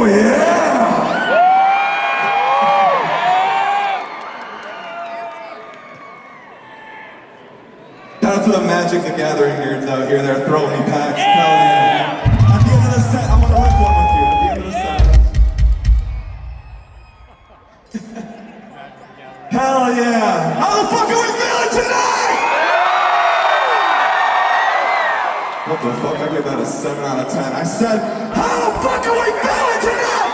Oh yeah! Shout out to the Magic the Gathering nerds out here. They're throwing me packs. Hell yeah! At the end of the set, I'm gonna rip one with you. At the end of the set. Hell yeah! How the fuck are we feeling tonight? What the fuck? I give that a 7 out of 10. I said, how the fuck are we feeling tonight?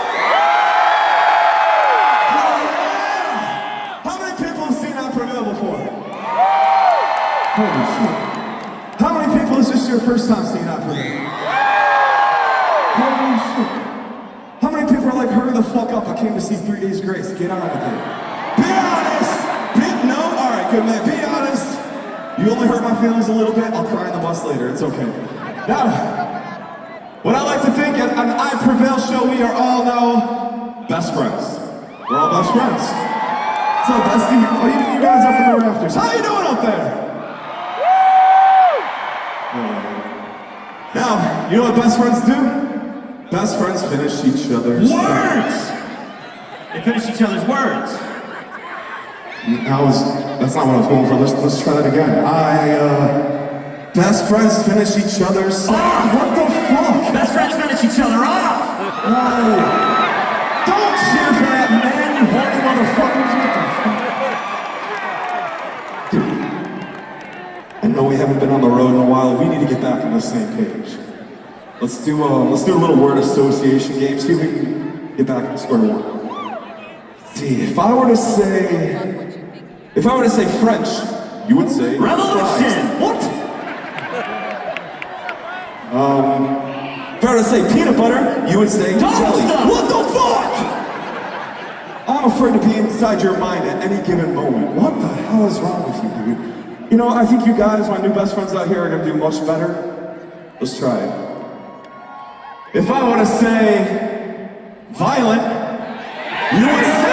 Hell yeah! How many people have seen Prevail before? Holy shit. How many people is this your first time seeing Prevail? Holy shit. How many people are like, hurry the fuck up, I came to see 3 Days Grace, get on with it. Be honest! No? Alright, good man, be honest. You only hurt my feelings a little bit, I'll cry on the bus later, it's okay. Now, what I like to think, at an Prevail show, we are all now best friends. We're all best friends. So, bestie, what are you guys up in the rafters? How you doing out there? Now, you know what best friends do? Best friends finish each other's words! They finish each other's words. That's not what I was going for. Let's try that again. Best friends finish each other's... What the fuck? Best friends finish each other off! No! Don't cheer for that, man, you horny motherfuckers! What the fuck? Dude, I know we haven't been on the road in a while. We need to get back on the same page. Let's do a little word association game. See if we can get back to square one. See, if I were to say French, you would say revolution. What? If I were to say peanut butter, you would say jelly. What the fuck? I'm afraid to be inside your mind at any given moment. What the hell is wrong with you, dude? You know, I think you guys, my new best friends out here, are gonna do much better. Let's try it. If I were to say violent, you would say